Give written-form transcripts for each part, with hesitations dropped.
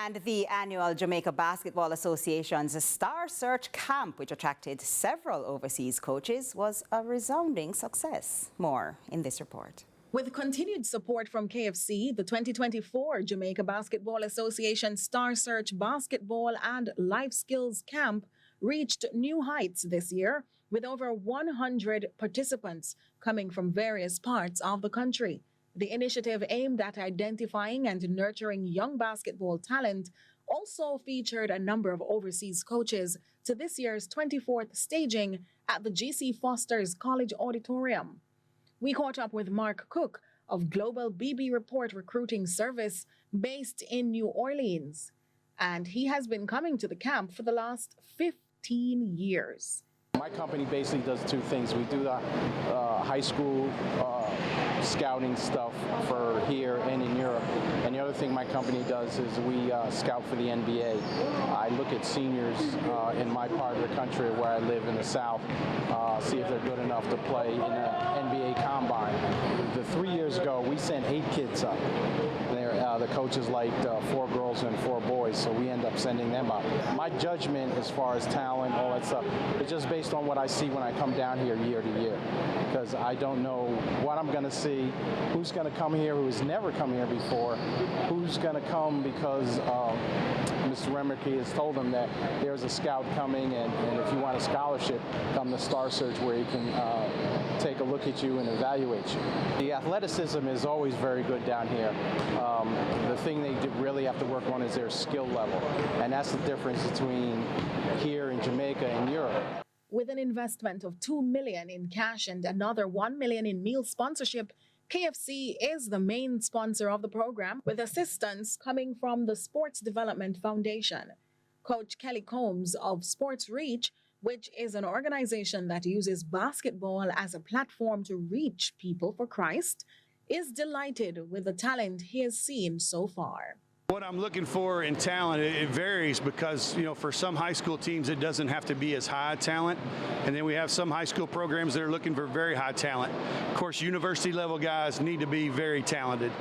And the annual Jamaica Basketball Association's Star Search Camp, which attracted several overseas coaches, was a resounding success. More in this report. With continued support from KFC, the 2024 Jamaica Basketball Association Star Search Basketball and Life Skills Camp reached new heights this year, with over 100 participants coming from various parts of the country. The initiative aimed at identifying and nurturing young basketball talent also featured a number of overseas coaches to this year's 24th staging at the G.C. Foster's College Auditorium. We caught up with Mark Cook of Global BB Report Recruiting Service based in New Orleans, and he has been coming to the camp for the last 15 years. My company basically does two things. We do the high school scouting stuff for here and in Europe. And the other thing my company does is we scout for the NBA. I look at seniors in my part of the country where I live in the South, see if they're good enough to play in an NBA combine. 3 years ago, we sent 8 kids up. The coaches liked 4 girls and 4 boys, so we end up sending them up. My judgment as far as talent, all that stuff, is just based on what I see when I come down here year to year, because I don't know what I'm going to see, who's going to come here who's never come here before, who's going to come because Mr. Remerke has told them that there's a scout coming, and if you want a scholarship, come to Star Search where he can take a look at you and evaluate you. The athleticism is always very good down here. The thing they really have to work on is their skill level, and that's the difference between here in Jamaica and Europe. With an investment of $2 million in cash and another $1 million in meal sponsorship, KFC is the main sponsor of the program, with assistance coming from the Sports Development Foundation. Coach Kelly Combs of Sports Reach, which is an organization that uses basketball as a platform to reach people for Christ, is delighted with the talent he has seen so far. What I'm looking for in talent, it varies because, for some high school teams, it doesn't have to be as high talent. And then we have some high school programs that are looking for very high talent. Of course, university level guys need to be very talented.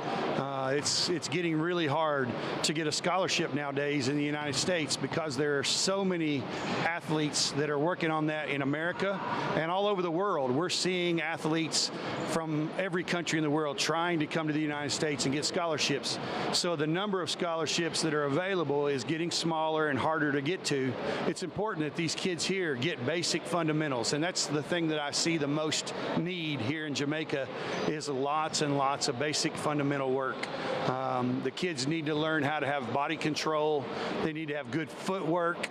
It's getting really hard to get a scholarship nowadays in the United States because there are so many athletes that are working on that in America and all over the world. We're seeing athletes from every country in the world trying to come to the United States and get scholarships. So the number of scholarships that are available is getting smaller and harder to get to. It's important that these kids here get basic fundamentals, and that's the thing that I see the most need here in Jamaica is lots and lots of basic fundamental work. The kids need to learn how to have body control. They need to have good footwork.